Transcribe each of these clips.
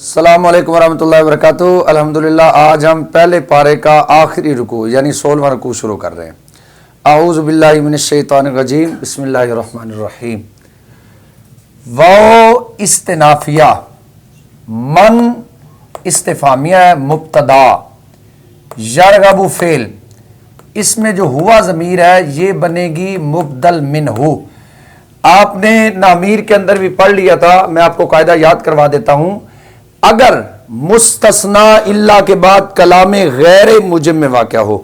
السلام علیکم ورحمۃ اللہ وبرکاتہ۔ الحمدللہ آج ہم پہلے پارے کا آخری رکوع یعنی 16واں رکوع شروع کر رہے ہیں۔ اعوذ باللہ من الشیطان الرجیم، بسم اللہ الرحمن الرحیم۔ واو استنافیہ، من استفہامیہ ہے، مبتدا، یرغب فعل، اس میں جو ہوا ضمیر ہے یہ بنے گی مبدل منہ۔ آپ نے نامیر کے اندر بھی پڑھ لیا تھا، میں آپ کو قاعدہ یاد کروا دیتا ہوں۔ اگر مستثنا الا کے بعد کلام غیر موجب میں واقع ہو،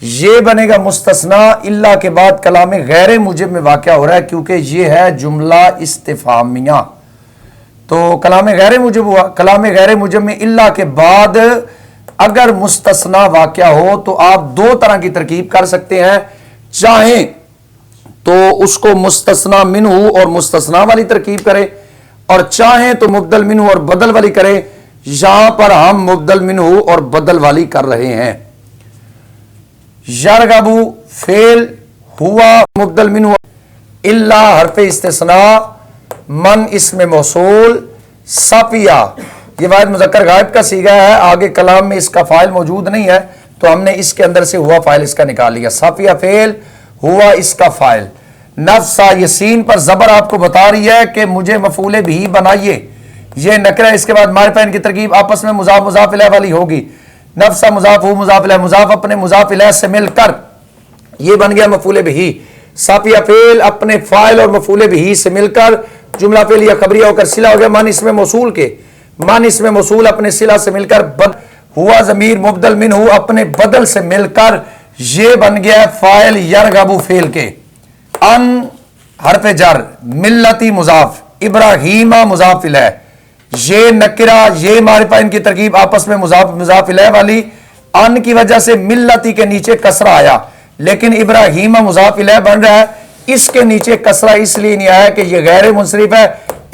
یہ بنے گا مستثنا الا کے بعد کلام غیر موجب میں واقع ہو رہا ہے کیونکہ یہ ہے جملہ استفہامیہ، تو کلام غیر موجب ہوا۔ کلام غیر موجب میں الا کے بعد اگر مستثنا واقع ہو تو آپ دو طرح کی ترکیب کر سکتے ہیں، چاہیں تو اس کو مستثنا منہ اور مستثنا والی ترکیب کرے، اور چاہیں تو مبدل منہ اور بدل والی کرے۔ یہاں پر ہم مبدل منہ اور بدل والی کر رہے ہیں۔ یرغب فعل، ہوا مبدل منہ، الا حرف استثناء، من اسم موصول، صفیہ یہ واحد مذکر غائب کا صیغہ ہے، آگے کلام میں اس کا فاعل موجود نہیں ہے تو ہم نے اس کے اندر سے ہوا فاعل اس کا نکال لیا۔ صفیہ فعل، ہوا اس کا فاعل۔ نفسا یہ سین پر زبر آپ کو بتا رہی ہے کہ مجھے مفعول بھی بنائیے، یہ نکرہ، اس کے بعد معرفہ، ان کی ترکیب آپس میں مضاف مضاف الیہ والی ہوگی۔ نفسا مضاف ہو مضاف الیہ، مضاف اپنے مضاف الیہ سے مل کر یہ بن گیا مفعول بھی۔ صافیہ فعل اپنے فاعل اور مفعول بھی سے مل کر جملہ فعلیہ خبریہ ہو کر صلہ ہو گیا من اسم موصول کے، من اسم موصول اپنے صلہ سے مل کر ہوا ضمیر مبدل منہ اپنے بدل سے مل کر یہ بن گیا فاعل یرغب فعل کے۔ ان حرف جر، ملتی مضاف، ابراہیم مضاف الیہ، یہ نکرہ یہ معرفہ، ان کی ترکیب آپس میں مضاف مضاف الیہ والی۔ ان کی وجہ سے ملتی کے نیچے کسرہ آیا لیکن ابراہیم مضاف الیہ بن رہا ہے، اس کے نیچے کسرہ اس لیے نہیں آیا کہ یہ غیر منصرف ہے،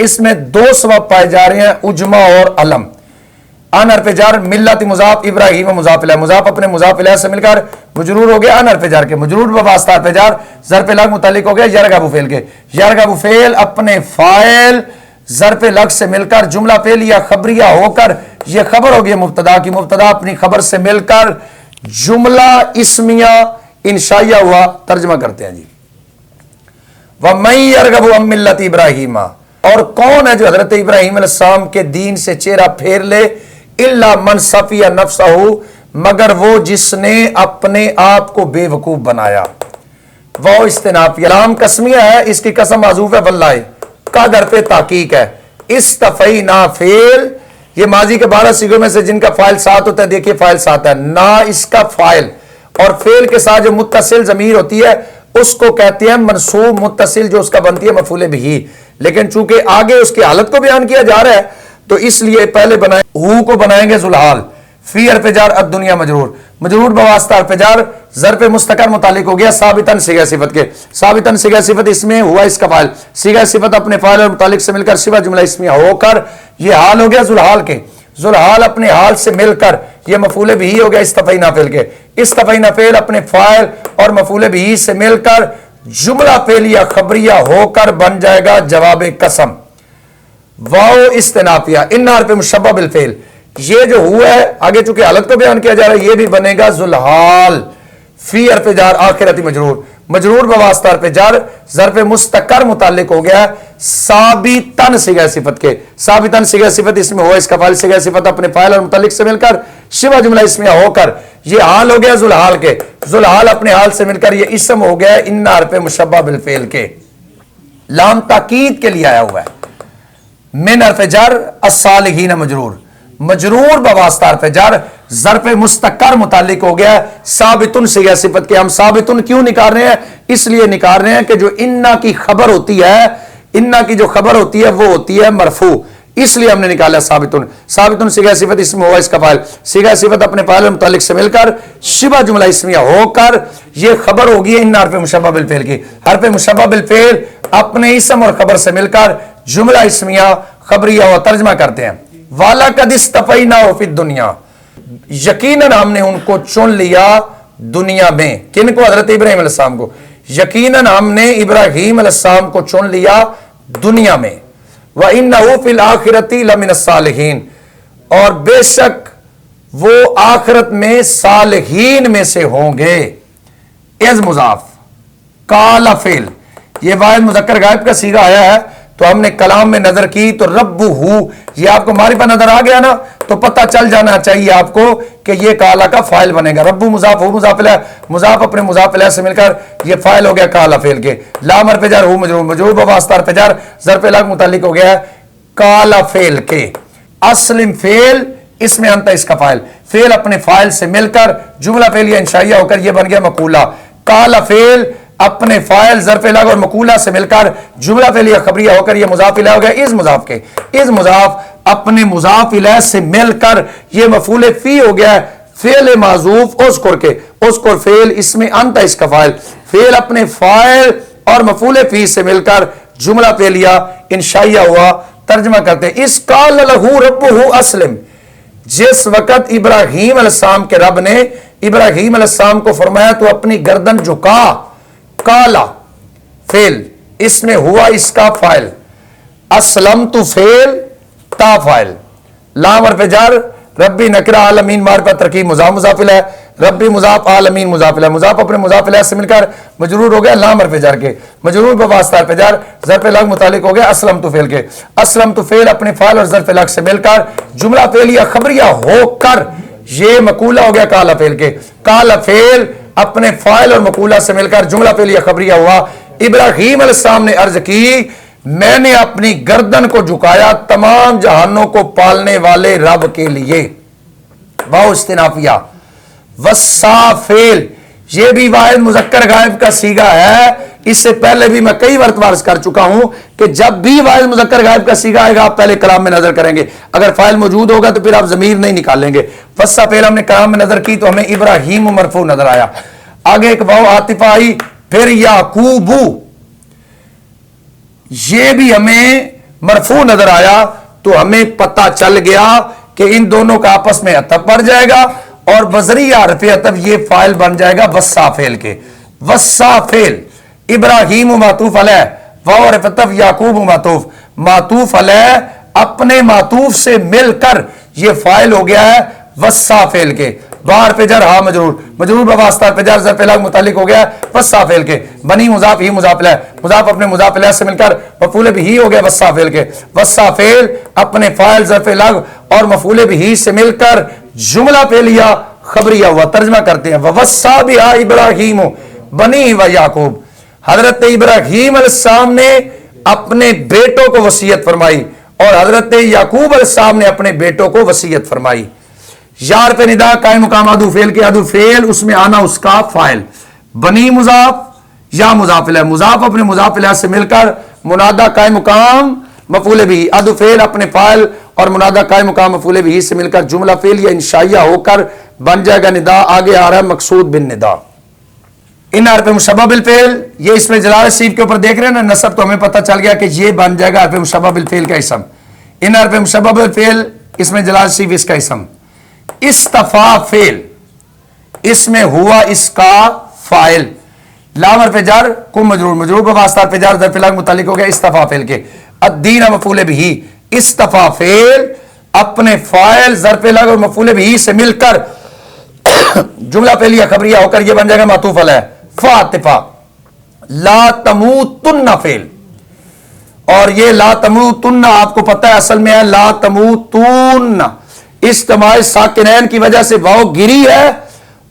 اس میں دو سبب پائے جا رہے ہیں، اجمع اور علم۔ ان حرف جر، ملتی مضاف، ابراہیم مضاف الیہ، مضاف اپنے مضاف الیہ سے مل کر مجرور ہو گیا ان حرف جر کے، مجرور بواسطہ حرف جر، ظرف لگ متعلق ہو گیا یرغب فعل کے۔ یرغب فعل اپنے فاعل ظرف لگ سے مل کر جملہ فعلیہ خبریہ ہو کر یہ خبر ہو گئی مبتدا کی، مبتدا اپنی خبر سے مل کر جملہ اسمیہ انشائیہ ہوا۔ ترجمہ کرتے ہیں جی، وَمَن يَرْغَبُ عَن مِّلَّةِ ابراہیم، اور کون ہے جو حضرت ابراہیم علیہ السلام کے دین سے چہرہ پھیر لے، الا من صفیہ نفسہ، مگر وہ جس نے اپنے آپ کو بے وقوف بنایا۔ وہ استنافیہ، لام قسمیہ ہے، اس کی قسم معذوف ہے، واللہ کا حرف تحقیق ہے۔ استفینا فعل، یہ ماضی کے 12 صیغوں میں سے جن کا فاعل ساتھ ہوتا ہے، دیکھیے فاعل ساتھ ہے، نہ اس کا فاعل، اور فعل کے ساتھ جو متصل ضمیر ہوتی ہے اس کو کہتے ہیں منصوب متصل، جو اس کا بنتی ہے مفعول بھی، لیکن چونکہ آگے اس کی حالت کو بیان کیا جا رہا ہے تو اس لیے پہلے بنائیں، ہو کو بنائیں گے ذوالحال، فی حرف جر الدنیا مجرور، مجرور بواسطہ حرف جر، ظرف مستقر متعلق ہو گیا ثابتاً صیغہ صفت کے، ثابتاً صیغہ صفت اس میں ہوا اس کا فاعل، صیغہ صفت اپنے فاعل اور متعلق سے مل کر صفت جملہ اسمیہ ہو کر یہ حال ہو گیا ذوالحال کے، ذوالحال اپنے حال سے مل کر یہ مفعول بھی ہو گیا استفینا فعل کے، استفینا فعل اپنے فاعل اور مفعول بھی سے مل کر جملہ فعلیہ خبریہ ہو کر بن جائے گا جواب قسم۔ واو استنافیہ، ان حرف مشبہ بالفعل، یہ جو ہوا ہے آگے چونکہ حالت کو بیان کیا جا رہا ہے یہ بھی بنے گا ذوالحال، فی حرف جر آخرتی مجرور، مجرور بواسطہ حرف جر، ظرف مستقر متعلق ہو گیا ثابتاً صیغہ صفت کے، ثابتاً صیغہ صفت اس میں ہوا اس کا فاعل، صیغہ صفت اپنے فاعل اور متعلق سے مل کر شبہ جملہ اسمیہ ہو کر یہ حال ہو گیا ذوالحال کے، ذوالحال اپنے حال سے مل کر یہ اسم ہو گیا ان حرف مشبہ بالفعل کے۔ لام تاکید کے لیے آیا ہوا ہے، من حرف جر الصالحین مجرور، مجرور بواسطہ حرف جر، ظرف مستقر متعلق ہو گیا ثابتن صیغہ صفت کے۔ ہم ثابتن کیوں نکال رہے ہیں؟ اس لیے نکال رہے ہیں کہ جو انا کی خبر ہوتی ہے، انا کی جو خبر ہوتی ہے وہ ہوتی ہے مرفوع، اس لیے ہم نے نکالا ثابتن، ثابتن صیغہ صفت اس میں ہوا اس کا فاعل، صیغہ صفت اپنے فاعل اور متعلق سے مل کر شبہ جملہ اسمیہ ہو کر یہ خبر ہوگی ان حرف مشبہ بالفعل کی۔ حرف مشبہ بالفعل اپنے اسم اور خبر سے مل کر جملہ اسمیہ خبریہ ہوا۔ ترجمہ کرتے ہیں، وَلَقَدِ اسْتَفَيْنَاهُ فِي الدُّنْيَا، یقیناً ہم نے ان کو چن لیا دنیا میں، کن کو؟ حضرت ابراہیم علیہ السلام کو، یقیناً ہم نے ابراہیم علیہ السلام کو چن لیا دنیا میں۔ وَإِنَّهُ فِي الْآخِرَةِ لَمِنَ الصَّالِحِينَ، اور بے شک وہ آخرت میں صالحین میں سے ہوں گے. از مضاف کالا فعل یہ واحد مذکر غائب کا صیغہ آیا ہے تو ہم نے کلام میں نظر کی تو رب ہو یہ آپ کو معرفہ نظر آ گیا نا تو پتہ چل جانا چاہیے آپ کو کہ یہ کالا کا فاعل بنے گا. رب مضاف ہو مضاف الیہ مضاف اپنے مضاف الیہ سے مل کر یہ فاعل ہو گیا کالا فعل کے. لام حرف جر ہو مجرور مجرور بواسطہ حرف جر ظرف لگ متعلق ہو گیا ہے کالا فعل کے. اسلم فعل اس میں انت اس کا فاعل فعل اپنے فاعل سے مل کر جملہ فعلیہ انشائیہ ہو کر یہ بن گیا مقولہ. کالا فعل اپنے فاعل ظرف لگ اور مقولہ سے مل کر جملہ فعلیہ خبریہ ہو کر یہ مضاف الیہ ہو گیا. از مضاف کے از مضاف اپنے مضاف الیہ سے مل کر یہ مفعول فی ہو گیا ہے فعل معذوف اذکر کے. اذکر فعل اس میں انت اس کا فاعل فعل اپنے فاعل اور مفعول فی سے مل کر جملہ فعلیہ انشائیہ ہوا. ترجمہ کرتے ہیں اس قال لہ ربہ اسلم جس وقت ابراہیم علیہ السلام کے رب نے ابراہیم علیہ السلام کو فرمایا تو اپنی گردن جھکا. کالا فعل اس میں ہوا اس کا فاعل اسلمت فعل تا فاعل لام حرف جر ربی نکرہ عالمین معرفہ ترکیب مضاف مضاف الیہ ربی مضاف عالمین مضاف الیہ مضاف اپنے مضاف الیہ سے مل کر مجرور ہو گیا لام حرف جر کے مجرور بواسطہ حرف جر ظرف لگ متعلق ہو گیا اسلمت فعل کے. اسلمت فعل اپنے فاعل اور ظرف لگ سے مل کر جملہ فعلیہ خبریہ ہو کر یہ مقولہ ہو گیا کالا فعل کے. کالا فعل اپنے فاعل اور مقولہ سے مل کر جملہ فعلیہ خبریہ ہوا. ابراہیم علیہ السلام نے عرض کی میں نے اپنی گردن کو جھکایا تمام جہانوں کو پالنے والے رب کے لیے. واو استنافیہ وصا فعل یہ بھی واحد مذکر غائب کا صیغہ ہے. اس سے پہلے بھی میں کئی مرتبہ عرض کر چکا ہوں کہ جب بھی واحد مذکر غائب کا صیغہ آئے گا آپ پہلے کلام میں نظر کریں گے. اگر فاعل موجود ہوگا تو پھر آپ ضمیر نہیں نکالیں گے. وصا فعل ہم نے کلام میں نظر کی تو ہمیں ابراہیم مرفوع نظر آیا. آگے ایک واو عاطفہ آئی پھر یعقوب یہ بھی ہمیں مرفوع نظر آیا تو ہمیں پتہ چل گیا کہ ان دونوں کا آپس میں عطف پڑ جائے گا اور بذریعہ حرف عطف یہ فاعل بن جائے گا وصا فعل کے. وصا فعل ابراہیم معطوف علیہ واو حرف عطف یعقوب معطوف علیہ اپنے معطوف سے مل کر یہ فاعل ہو گیا ہے وصا فعل کے. باہر پہ جر ہاں مجرور مجرور بواسطہ پہ جر ظرف لگ متعلق ہو گیا وصا فعل کے. بنی مضاف ہی مضاف الیہ مضاف اپنے مضاف الیہ سے مل کر مفعول بھی ہو گیا وصا فعل کے. وصا فعل اپنے فاعل ظرف لگ اور مفعول بھی سے مل کر جملہ فعلیہ خبریہ ہوا. ترجمہ کرتے ہیں وصا بہا ابراہیم بنی و یعقوب حضرت ابراہیم علیہ السلام نے اپنے بیٹوں کو وصیت فرمائی اور حضرت یعقوب علیہ السلام نے اپنے بیٹوں کو وصیت فرمائی. یار پہ ندا قائم مقام ادو فعل کے ادو فعل اس میں آنا اس کا فاعل بنی مضاف یا مضاف الیہ مضاف اپنے مضاف الیہ سے مل کر منادہ قائم مقام مفعول بھی ادو فعل اپنے فاعل اور منادہ قائم مقام مفعول بھی سے مل کر جملہ فعل یا انشائیہ ہو کر بن جائے گا ندا. آگے آ رہا ہے مقصود بن ندا. ان حرف مشبہ بالفعل یہ اس میں جلال سیب کے اوپر دیکھ رہے ہیں نا نصب تو ہمیں پتہ چل گیا کہ یہ بن جائے گا حرف مشبہ بالفعل کا اسم. ان حرف مشبہ بالفعل اس میں جلال سیب اس کا اسم. استفا فعل اس میں ہوا اس کا فاعل لام حرف جر کو مجرور مجرور بواسطہ حرف جر ظرف لگ متعلق ہو گیا استفا فعل کے. الدین مفعول بھی استفا فعل اپنے فاعل ظرف لگ اور مفعول بھی سے مل کر جملہ فعلیہ خبریہ ہو کر یہ بن جائے گا معطوف علیہ فاتفا. لا تموتن فعل اور یہ لا تموتن آپ کو پتہ ہے اصل میں ہے لا تموتن اجتماع ساکنین کی وجہ سے واو گری ہے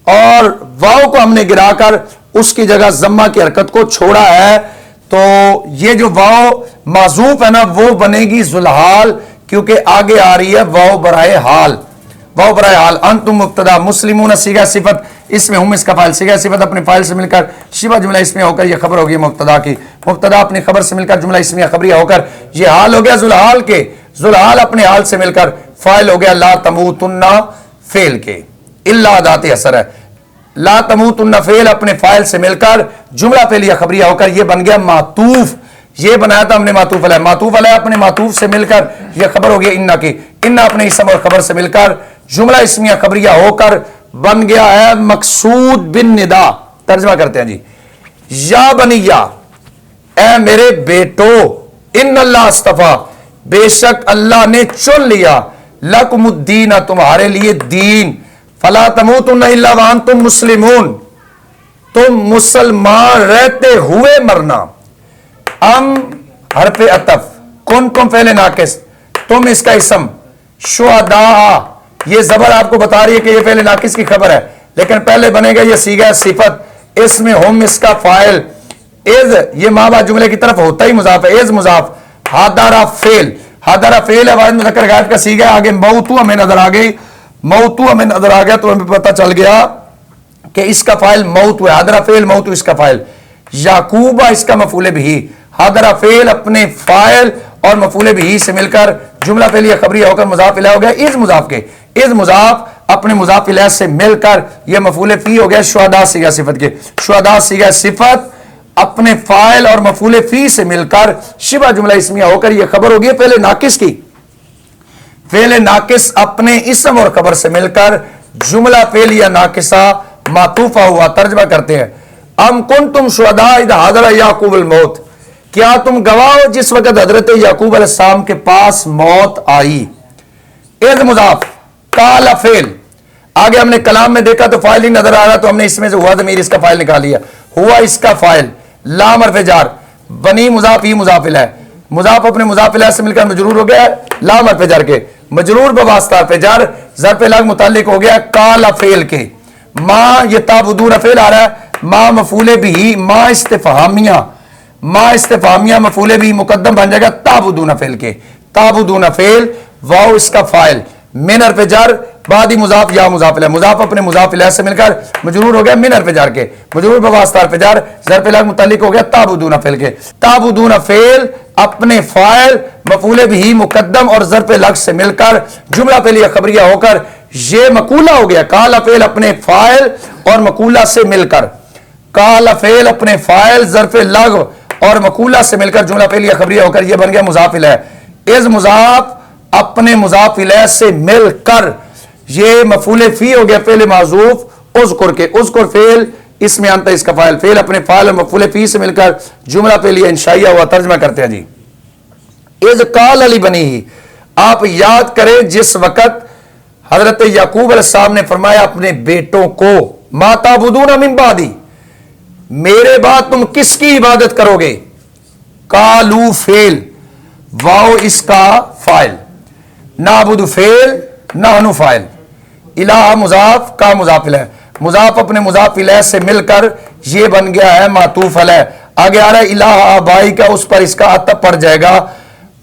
اور واو کو ہم نے گرا کر اس کی جگہ ضمہ کی حرکت کو چھوڑا ہے تو یہ جو واو معذوف ہے نا وہ بنے گی ذوالحال کیونکہ آگے آ رہی ہے واو برائے حال. واو برائے حال انتم مبتدا مسلمون صیغہ صفت اس میں ہم اس کا فاعل صیغہ صفت اپنے فاعل سے مل کر شبہ جملہ اسمیہ ہو کر یہ خبر ہوگی مبتدا کی. مبتدا اپنی خبر سے مل کر جملہ اسمیہ خبریہ ہو کر یہ حال ہو گیا ذوالحال کے. ذوالحال اپنے حال سے مل کر فاعل ہو گیا لا تموتن فعل کے. الا ذات اثر ہے لا تموتن فعل اپنے فاعل سے مل کر جملہ فعلیہ خبریہ ہو کر یہ بن گیا معطوف. یہ بنایا تھا ہم نے معطوف علیہ معطوف علیہ اپنے معطوف سے مل کر یہ خبر ہو گیا انا کی. انا اپنے اسم اور خبر سے مل کر جملہ اسمیہ خبریہ ہو کر بن گیا ہے مقصود بن ندا. ترجمہ کرتے ہیں جی یا بنیا اے میرے بیٹو ان اللہ استفا بے شک اللہ نے چن لیا लकुम उद्दीन, तुम्हारे लिए दीन, फला तमूतुन्ना इल्ला व अंतुम मुस्लिमून, तुम मुसलमान रहते हुए मरना। अम हरफ अतफ, कुन तुम फेले नाकिस, तुम इसका इसम, शुहदा, ये जबर आपको बता रही है कि ये फेले नाकिस की खबर है, लेकिन पहले बनेगा ये सीगा सिफत, इसमें हम इसका फाइल, इज ये माबा जुमले की तरफ होता ही मुजाफ है, इज मुजाफ, हादरा फेल, हादरा फेल है वाहिद मुज़क्कर गायब का सीगा, आगे मौतू हमें नजर आ गई, मौतू हमें नजर आ गया तो हमें पता चल गया कि इसका फाइल मौत है, हादरा फेल मौतू इसका फाइल, याकूबा इसका मफूले भी, हादरा फेल अपने फाइल और मफूले भी से मिलकर जुमला फेल या खबरी होकर मुजाफ इला हो गया, इज मुजाफ के, इज मुजाफ अपने मुजाफ इला से मिलकर यह मफूले फी हो गया, शुहदा सीगा सिफत के, शुहदा सीगा सिफत अपने फाइल और मफूले फी से मिलकर शिबा जुमला इस्मिया होकर यह खबर होगी पहले नाकिस की, फेल नाकिस अपने इसम और खबर से मिलकर जुमला फेल या नाकिसा मातूफा हुआ। तर्जमा करते हैं, अम कुन तुम शुहदा इद हादरा याकूब अल मौत, क्या तुम गवाह हो जिस वक्त हजरत याकूब अलैहिस्सलाम के पास मौत आई। इज मुजाफ, काला फेल, आगे हमने कलाम में देखा तो फाइल ही नजर आ रहा तो हमने इसमें से हुआ ज़मीर इसका फाइल निकाल लिया, हुआ इसका फाइल, लाम हर्फ जार, बनी मुजाफ ही मुजाफिल है, मुजाफ अपने मुजाफिल से मिलकर मजरूर हो गया लाम हर्फ जार के, मजरूर बवास्ता हर्फ जार, ज़र्फ़ लग मुताल्लिक हो गया काला फेल के, माँ ये ताबुदून फेल आ रहा है, माँ मफूले भी, माँ इस्तिफहामिया, माँ इस्तिफहामिया मफूले भी मुकद्दम बन जाएगा ताबुदून फेल के, ताबुदून फेल वाओ इसका फाइल, मिन हर्फ जार बादी मुजाफ या मुजाफिल, मुजाफ अपने मुजाफिल से मिलकर मजरूर हो गया मिन हर्फ जार के, मजरूर बवास्ता हर्फ जार, ज़र्फ़ लग मुताल्लिक हो गया ताबुदून फेल के, ताबुदून फेल अपने फाइल मफूले भी मुकद्दम और ज़र्फ़ लग से मिलकर जुमला फेल या खबरिया होकर ये मकूला हो गया, काला फेल अपने फाइल और मकूला से मिलकर, काला फेल अपने फाइल ज़र्फ़ लग और मकूला से मिलकर जुमला फेल या खबरिया होकर यह बन गया मुजाफिल है, इज मुजाफ अपने मुजाफिल से मिलकर ये मफूले फी हो गया फेल माजूफ उज़कुर के, उज़कुर फेल इसमें अंत इसका फाइल, फेल अपने फाइल और मफूले फी से मिलकर जुमला फेल या इंशाइया हुआ। तर्जमा करते हैं जी, इज काल अली बनी ही, आप याद करें जिस वक्त हजरत याकूब अलैहिस्सलाम ने फरमाया अपने बेटों को, माता बुदून मिन बादी, मेरे बाद तुम किसकी इबादत करोगे, कालू फेल वाओ इसका फाइल, नाबुद फेल नाहनु फाइल, इलाहा मुजाफ का मुजाफिल है, मुजाफ अपने मुजाफिल से मिलकर ये बन गया है मातूफ अलैह, आगे आ रहा है इलाहा आबाई का, उस पर इसका अतफ पड़ जाएगा,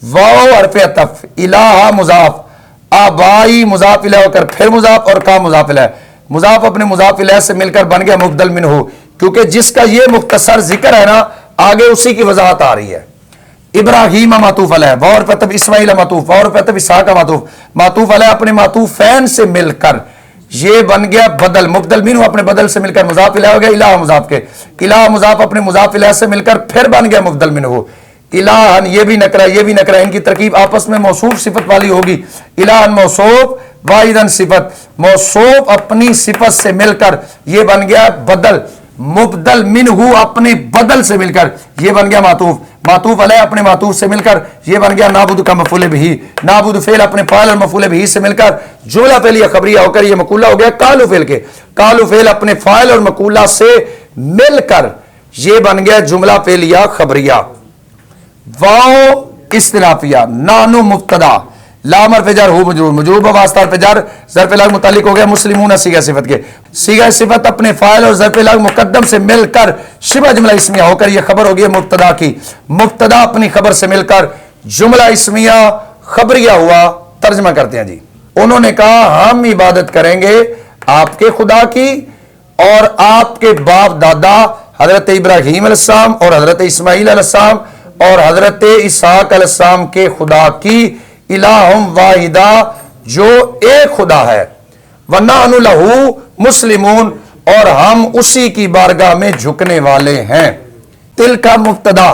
वाओ हरफ अतफ, इलाहा मुजाफ, आबाई मुजाफिल होकर फिर मुजाफ और का मुजाफिल है, मुजाफ अपने मुजाफिल से मिलकर बन गया मुबदल मिनहु, क्योंकि जिसका ये मुख्तसर जिक्र है ना आगे उसी की वजाहत आ रही है। इब्राहीम मातूफ अलैह, वौर पतब इस्माइल मातूफ, वौर पतब इसहाक मातूफ, मातूफ अलैह अपने मातूफैन से मिलकर ये बन गया बदल, मुबदल मिनहु अपने बदल से मिलकर मुजाफ इलैह हो गया, इलाह मुजाफ के, इलाह मुजाफ अपने मुजाफ इलैह से मिलकर फिर बन गया मुबदल मिनहु, इलाहन ये भी नकरा, इनकी तरकीब आपस में मौसूफ सिफत वाली होगी, इलाहन मौसूफ वाहिदन सिफत, मौसूफ अपनी सिफत से मिलकर ये बन गया बदल, मुबदल मिनहु अपने बदल से मिलकर ये बन गया मातूफ, मातूफ अलैह अपने मातूफ से मिलकर ये बन गया नाबुद का मफूले भी, नाबुद फेल अपने फाइल और मफूले भी से मिलकर जुमला फेल या खबरिया होकर ये मकूला हो गया कालू फेल के, कालू फेल अपने फाइल और मकूला से मिलकर ये बन गया जुमला फेल या खबरिया, वाओ इस्तिनाफिया, नानु मुब्तदा, लाम हर्फ जार हु मजरूर, मजरूर बवास्ता हर्फ जार, ज़र्फ़ लग मुताल्लिक हो गया मुस्लिमून सीगा सिफत के, सीगा सिफत अपने फाइल और ज़र्फ़ लग मुकद्दम से मिलकर शिबा जुमला इस्मिया होकर यह खबर होगी मुब्तदा की, मुब्तदा अपनी खबर से मिलकर जुमला इस्मिया खबरिया हुआ। तर्जमा करते हैं जी, उन्होंने कहा हम इबादत करेंगे आपके खुदा की और आपके बाप दादा हजरत इब्राहीम अलैहिस्सलाम और हजरत इस्माइल अलैहिस्सलाम और हजरत इसहाक अलैहिस्सलाम के खुदा की, इलाहुम वाहिदा जो एक खुदा है, वन्नानु लहू मुस्लिमून और हम उसी की बारगाह में झुकने वाले हैं। तिल का मुब्तदा,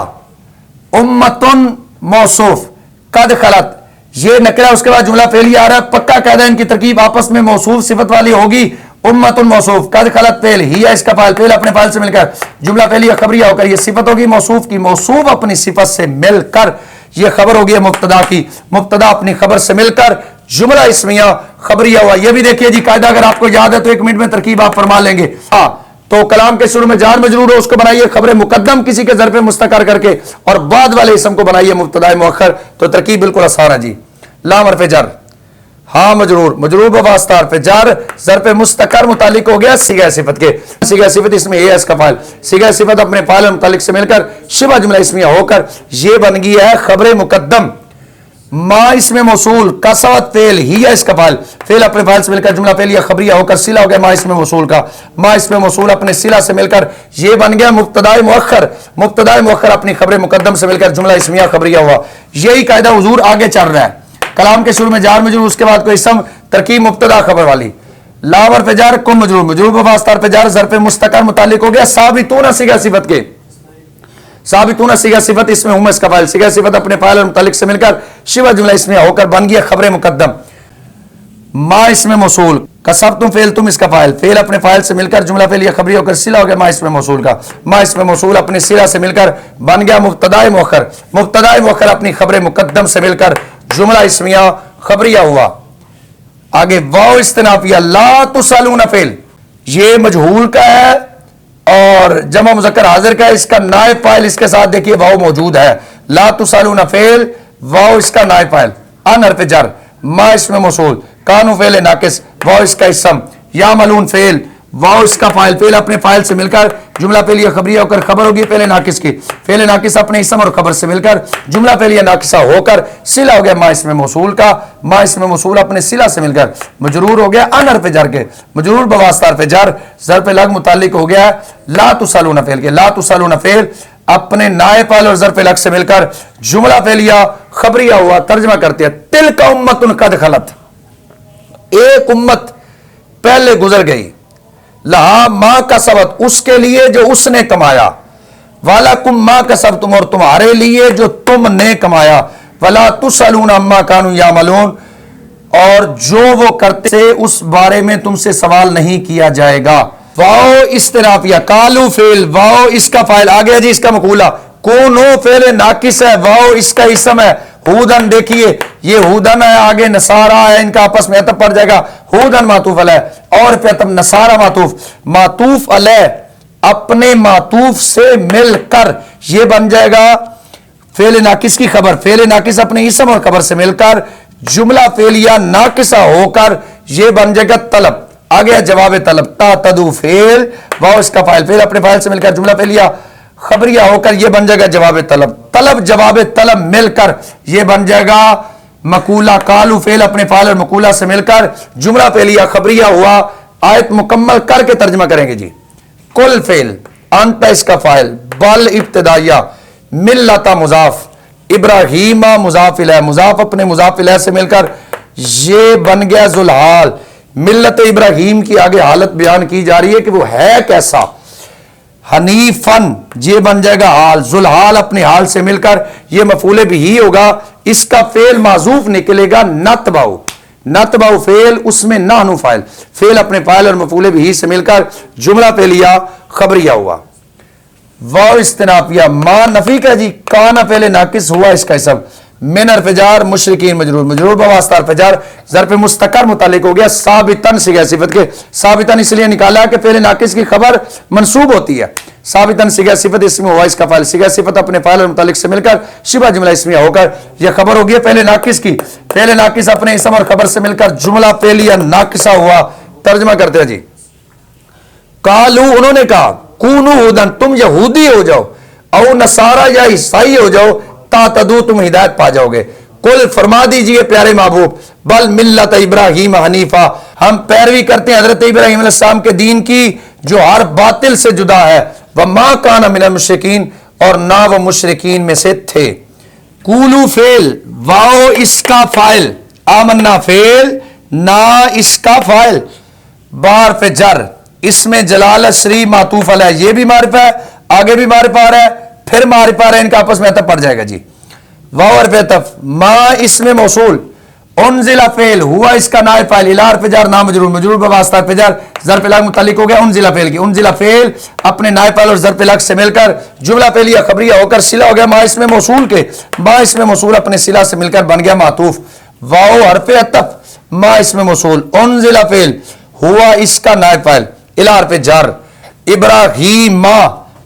उम्मतुन मौसूफ, कद खलत ये नकरा, उसके बाद जुमला फेल आ रहा है, पक्का कहना इनकी तरकीब आपस में मौसूफ सिफत वाली होगी, उम्मतुन मौसूफ, कद खलत फेल ही है इसका फाइल, फेल अपने फाइल से मिलकर जुमला फेल या खबरिया होकर ये सिफत होगी मौसूफ की, मौसूफ अपनी सिफत से मिलकर ये खबर होगी मुब्तदा की, मुब्तदा अपनी खबर से मिलकर जुमला इस्मिया खबरिया हुआ। ये भी देखिए जी कायदा, अगर आपको याद है तो 1 मिनट में तरकीब आप फरमा लेंगे। हाँ, तो कलाम के शुरू में जार मजरूर हो उसको बनाइए खबर मुकद्दम किसी के ज़र्फ़ मुस्तकर करके, और बाद वाले इसम को बनाइए मुब्तदा मुअख्खर। तो तरकीब बिल्कुल आसान है जी। लाम हर्फ जर, हाँ मजरूर, मजरूर बवास्ता हर्फ जर, ज़र्फ़ मुस्तकर मुतालिक हो गया सिगा सिफत के। सिगा सिफत इसमें ये इसका फाइल, सिगा सिफत अपने फाइल मुतालिक से मिलकर शिबा जुमला इसमिया होकर ये बन गई है खबर मुकद्दम। मा इसमें मौसूल कसवत फेल ही है इसका फाइल, फेल अपने फाइल से मिलकर जुमला फेल या खबरिया होकर सिला हो गया मा इसमें मौसूल का। मा इसमें मौसूल अपने सिला से मिलकर ये बन गया मुब्तदाए मुअख्खर, मुब्तदाए मुअख्खर अपनी खबर मुकद्दम से मिलकर जुमला इसमिया खबरिया हुआ। यही कायदा हुजूर आगे चल रहा है। कलाम के शुरू में जार मजरूर, उसके बाद कोई इसम, तरकीब मुब्तदा खबर वाली। लाम हर्फ जार कुम मजरूर, मजरूर बवास्ता हर्फ जार ज़र्फ़ मुस्तकर मुतालिक हो गया साबितून सिगा सिफत के। साबितून सिगा सिफत इसमें हुम इसका फाइल, सिगा सिफत अपने फाइल और मुतालिक से मिलकर शिवा जुमला इसमें होकर बन गया खबर मुकद्दम। मा इसमें मौसूल कसब तुम फेल तुम इसका फाइल, फेल अपने फाइल से मिलकर जुमला फेल या खबरी होकर सिला हो गया मा इसमें मौसूल का। मा इसमें मौसूल अपने सिला से मिलकर बन गया मुब्तदाए मुअख्खर, मुब्तदाए मुअख्खर अपनी खबर मुकद्दम से मिलकर जुमला इसमिया खबरिया हुआ। आगे वाओ इस्तिनाफिया ला तुसअलून फेल, ये मजहूल का है और जमा मुज़क्कर हाजिर का है, इसका नायब फाइल इसके साथ देखिए वाओ मौजूद है। ला तुसअलून फेल, वाओ इसका नायब फाइल, अन हर्फ जर, मा इसमें मौसूल, कानू फेल नाकिस, वाओ इसका इसम, या मलून फेल, वाओ इसका फाइल, फेल अपने फाइल से मिलकर जुमला फेल या खबरिया होकर खबर होगी फेल नाकिस की। फेल नाकिस अपने इसम और खबर से मिलकर जुमला फेल या नाकिसा होकर सिला हो गया मा इसमें मौसूल का। मा इसमें मौसूल अपने सिला से मिलकर मजरूर हो गया अन हर्फ जर के, मजरूर बवास्ता हर्फ जर, ज़र्फ़ लग मुतालिक हो गया ला तुसअलून फेल के। ला तुसअलून फेल अपने नाए फाइल और ज़र्फ़ लग से मिलकर जुमला फेल या खबरिया हुआ। तर्जमा करते हैं तिलका उम्मतुन कद खलत, एक उम्मत पहले गुजर गई, लहा मां का सबत उसके लिए जो उसने कमाया, वाला कुम मां का सब तुम और तुम्हारे लिए जो तुमने कमाया, वला तुसअलून अम्मा कानू यामलून और जो वो करते से उस बारे में तुमसे सवाल नहीं किया जाएगा। वाओ इस्तिराफिया कालू फेल, वाओ इसका फाइल आ गया जी, इसका मकूला कोनो फेल नाकिस है, वाओ इसका इसम है। हुदन देखिए ये हुदन है, आगे नसारा है, इनका आपस में अतब पड़ जाएगा। हुदन मातूफ अलैह और पे अतब नसारा मातूफ, मातूफ अलैह अपने मातूफ से मिलकर ये बन जाएगा फेल नाकिस की खबर। फेल नाकिस अपने इसम और खबर से मिलकर जुमला फेल या नाकिसा होकर ये बन जाएगा तलब। आ गया जवाब तलब, ता तदू फेल, वाओ इसका फाइल, फेल अपने फाइल से मिलकर जुमला फेल या खबरिया होकर यह बन जाएगा जवाब तलब। तलब जवाब तलब मिलकर यह बन जाएगा मकूला। कालू फेल अपने फाइल और मकूला से मिलकर जुमला फेल या खबरिया हुआ। आयत मुकम्मल करके तर्जमा करेंगे जी। कुल फेल अंत इसका फाइल, बल इब्तिदाइया, मिल्लता मुजाफ, इब्राहीमा मुजाफ इलैह, मुजाफ अपने मुजाफ इलैह से मिलकर ये बन गया जुलहाल। मिल्लत इब्राहीम की आगे हालत बयान की जा रही है कि वो है कैसा। हनीफन ये बन जाएगा हाल, जुलहाल अपने हाल से मिलकर ये मफूले भी ही होगा। इसका फेल माजूफ निकलेगा नतबाउ, नतबाउ फेल उसमें नानू फाइल, फेल अपने फाइल और मफूले भी ही से मिलकर जुमला फेलिया खबरिया हुआ। वाओ इस्तिनाफिया मा नफी का जी, काना फेल नाकिस हुआ इसका सब। मिन हर्फ-ए-जार मुशरिकीन मजरूर, मजरूर बवास्ता हर्फ-ए-जार ज़र्फ़ मुस्तकर मुतालिक हो गया साबितन सिगा सिफत के। साबितन इसलिए निकाला कि फेल नाकिस की खबर मंसूब होती है। साबितन सिगा सिफत इसमें हुआ इसका फाइल, सिगा सिफत अपने फाइल और मुतालिक से मिलकर शिबा जुमला इसमिया होकर यह खबर होगी पहले नाकिस की। पहले नाकिस अपने इसम और खबर से मिलकर जुमला फेलिया नाकिसा हुआ। तर्जमा करते हैं जी। कालू उन्होंने कहा, कूनू हुदन तुम यहूदी हो जाओ, औ नसारा या ईसाई हो जाओ, तातदू तुम हिदायत पा जाओगे। कुल फरमा दीजिए प्यारे महबूब, बल मिल्लत इब्राहीम हनीफा, हम पैरवी करते हैं हजरत इब्राहीम अलैहिस्सलाम के दीन की जो हर बातिल से जुदा है। वह मा काना मिनल मुशरिकीन और ना वह मुशरिकीन में से थे। कूलू फेल, वाओ इसका फाइल, आमन्ना फेल, ना इसका फाइल, बार पे जर इसमें जलालत श्री मातूफ अलैह, ये भी मारिफा है, आगे भी मारिफा आ रहा है, फिर मारिफा आ रहा है, इनका आपस में अतफ पड़ जाएगा जी। वावर पे अतफ, मा इसमें मौसूल, उनजिला फेल हुआ इसका नायब फाइल, इलार पे जार नाम मजरूर, मजरूर बवास्ता पे जार ज़र्फ़ लाग मुतालिक हो गया उनजिला फेल की। उनजिला फेल अपने नायब फाइल और ज़र्फ़ लाग से मिलकर जुमला फेल या खबरिया होकर सिला हो गया मा इसमें मौसूल के। मा इसमें मौसूल अपने सिला से मिलकर बन गया मातूफ। वाओ हरफ़े अतफ मा इसमें मौसूल, उनजिला फेल हुआ इसका नायब फाइल, इला हर्फ जर, इब्राहीम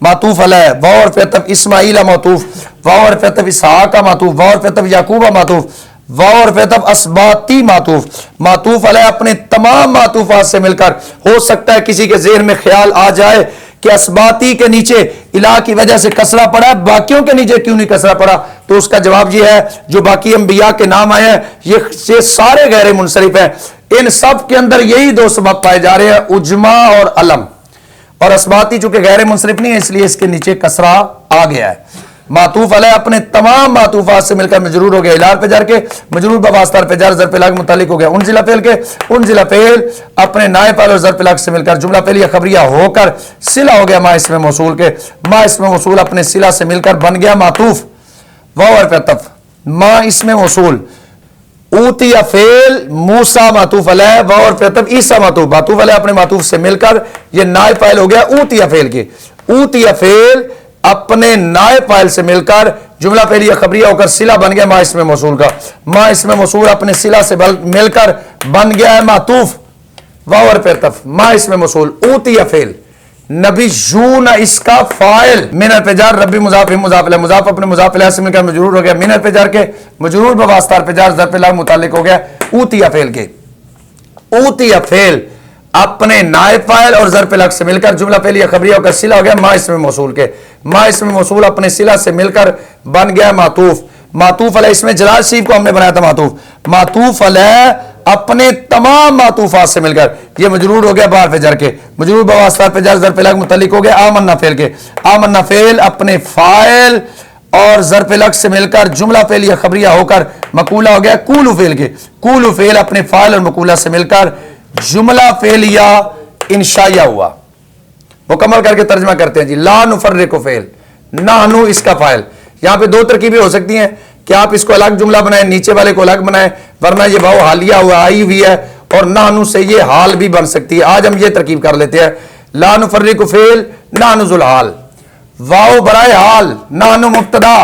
मातूफ अलैह, वाव हर्फ अतफ, इस्माइला मातूफ, वाव हर्फ अतफ, इसहाका मातूफ, वाव हर्फ अतफ, याकूबा मातूफ, वाव हर्फ अतफ, असबाती मातूफ, मातूफ अलैह अपने तमाम मातूफात से मिलकर। हो सकता है किसी के ज़हन में ख्याल आ जाए कि असबाती के नीचे इला की वजह से कसरा पड़ा है, बाकियों के नीचे क्यों नहीं कसरा पड़ा, तो उसका जवाब यह है जो बाकी अंबिया के नाम आए हैं ये सारे गैर मुनसरिफ हैं, इन सब के अंदर यही दो सबब पाए जा रहे हैं, उजमा और अलम, और असबाती चूंकि गैर मुनसरिफ नहीं है इसलिए इसके नीचे कसरा आ गया है। मातूफ अलैह अपने तमाम मातूफात से मिलकर मजरूर हो गया, इलार पे जार के मजरूर बवास्तार पे जार ज़र पे लाग मुतालिक हो गया। उनजिला फेल के उनजिला फेल अपने नायब फाइल और ज़र पे लाग से मिलकर जुमला फेल या खबरिया होकर सिला हो गया मा इसमें मौसूल के, मा इसमें मौसूल अपने सिला से मिलकर बन गया मातूफ, वाव हर्फ अतफ, मा इसमें मौसूल, ऊतिया फेल मूसा मातूफ अलैह, वाव हर्फ अतफ, ईसा मातूफ, मातूफ अलैह अपने मातूफ से मिलकर ये नायब फाइल हो गया ऊतिया फेल के, ऊतिया फेल अपने नायब फाइल से मिलकर जुमला फेल या खबरिया होकर सिला बन गया मा इसमें मौसूल का, मा इसमें मौसूल अपने सिला से मिलकर बन गया है मातूफ, वाव हर्फ अतफ, मा इसमें मौसूल, ऊतिया फेल नबी यूना इसका फाइल, मिनर पे जार रब्बी मुजाफ मुजाफ अलैह, मुजाफ अपने मुजाफ अलैह से मिलकर मजरूर हो गया, मिनर पे जार के मजरूर बवास्तार पे जार ज़र पे लाग मुतालिक हो गया ऊतिया फेल के, ऊतिया फेल अपने नायब फाइल और ज़र पे लग से मिलकर जुमला फेल या खबरिया होकर सिला हो गया मा इसमें मौसूल के, मा इसमें मौसूल अपने सिला से मिलकर बन गया मातूफ, मातूफ अलैह इसमें जलाल शरीफ को हमने बनाया था मातूफ, मातूफ अलैह अपने तमाम मातूफात से मिलकर ये मजरूर हो गया बार पे जर के, मजरूर बवास्तार पे जार ज़र पे लग मुतल्लिक हो गया आमन्ना फेल के, आमन्ना फेल अपने फाइल और ज़र पे लग से मिलकर जुमला फेल या खबरिया होकर मकूला हो गया कूलू फेल के, कूलू फेल अपने फाइल और मकूला से मिलकर जुमला फेल या इंशाया हुआ। मुकम्मल करके तर्जमा करते हैं जी, ला नुफर्रिकु फेल, नाहनु इसका फाइल, यहां पे दो तरकीबें हो सकती हैं कि आप इसको अलग जुमला बनाएं नीचे वाले को अलग बनाएं, वरना ये भाव हालिया हुआ आई हुई है और नाहनु से ये हाल भी बन सकती है। आज हम ये तरकीब कर लेते हैं, ला नुफर्रिकु फेल नाहनु जुल हाल, वाव बराए हाल, नाहनु मुब्तदा,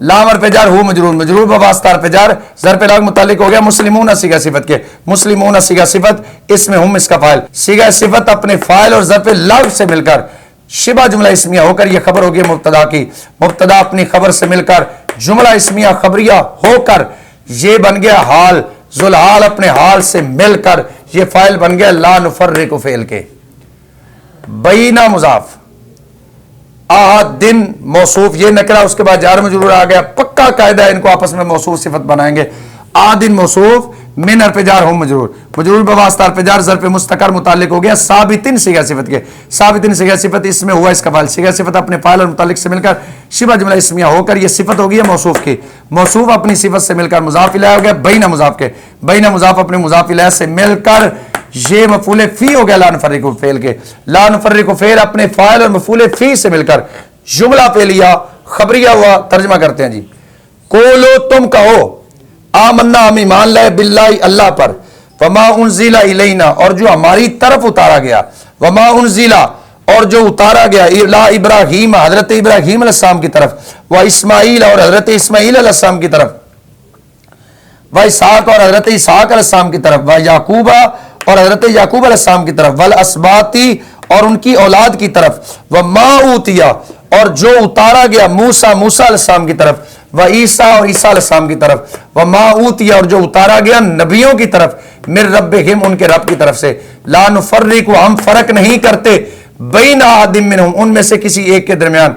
लामर पे जार हु मजरूर, मजरूर बवास्तार पे जार ज़र पे लाग मुतालिक हो गया मुस्लिमून सीगा सिफत के, मुस्लिमून सीगा सिफत इसमें हम इसका फाइल, सीगा सिफत अपने फाइल और ज़र पे लाग से मिलकर शिबा जुमला इस्मिया होकर यह खबर होगी मुब्तदा की, मुब्तदा अपनी खबर से मिलकर जुमला इस्मिया खबरिया होकर ये बन गया हाल, जुल हाल अपने हाल से मिलकर ये फाइल बन गया ला नुफर्रिकु फेल के। बैना मुजाफ आ दिन मौसूफ ये नकरा उसके बाद जार मजरूर आ गया, पक्का कायदा है इनको आपस में मौसूफ सिफत बनाएंगे, आ दिन मौसूफ मिनर पे जार हो मजरूर, मजरूर बवास्तार पे जार ज़र पे मुस्तकर मुतालिक हो गया साबितिन सिगा सिफत के, साबितिन सिगा सिफत इसमें हुआ इसका फाइल, सिगा सिफत अपने फाइल और मुतालिक से मिलकर शिबा जुमला इस्मिया होकर ये सिफत हो गई है मौसूफ की, मौसूफ अपनी सिफत से मिलकर मुजाफ इलैह हो गया बैना मुजाफ के, बैना मुजाफ अपने मुजाफ इलैह से मिलकर ये मफूले फी हो गया ला नुफर्रिकु फेल के, ला नुफर्रिकु फेल अपने फाइल और मफूले फी से मिलकर जुमला फेलिया खबरिया हुआ। तर्जमा करते हैं जी, कोलो तुम कहो आमन्ना हम ईमान लाए बिल्लाहि अल्लाह पर, वमा उनजिला इलैना और जो हमारी तरफ उतारा गया, वमा उनजिला और जो उतारा गया इला इब्राहीम हजरत इब्राहीम अलैहिस्सलाम की तरफ, व इस्माइल और हजरत इस्माइल अलैहिस्सलाम की तरफ, व इसहाक और हजरत इसहाक अलैहिस्सलाम की तरफ, व याकूबा और हजरत याकूब अलैहिस्सलाम की तरफ, वल असबाती और उनकी औलाद की तरफ, व माऊतिया और जो उतारा गया मूसा मूसा अलैहिस्सलाम की तरफ, व ईसा और ईसा अलैहिस्सलाम की तरफ, व माऊतिया और जो उतारा गया नबियों की तरफ मिर रब्बिहिम उनके रब की तरफ से, ला नुफर्रिकु हम फर्क नहीं करते बैना अहदिम मिनहुम उनमें से किसी एक के दरमियान,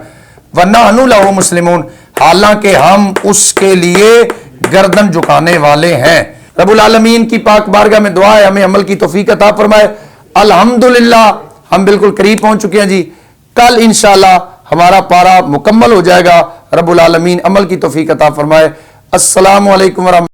व नहनु लहु मुस्लिमून हालांकि हम उसके लिए गर्दन झुकाने वाले हैं। रब्बुल आलमीन की पाक बारगाह में दुआ है हमें अमल की तौफीक अता फरमाए। अल्हम्दुलिल्लाह हम बिल्कुल करीब पहुंच चुके हैं जी, कल इंशाअल्लाह हमारा पारा मुकम्मल हो जाएगा। रब्बुल आलमीन अमल की तौफीक अता फरमाए। अस्सलामु अलैकुम व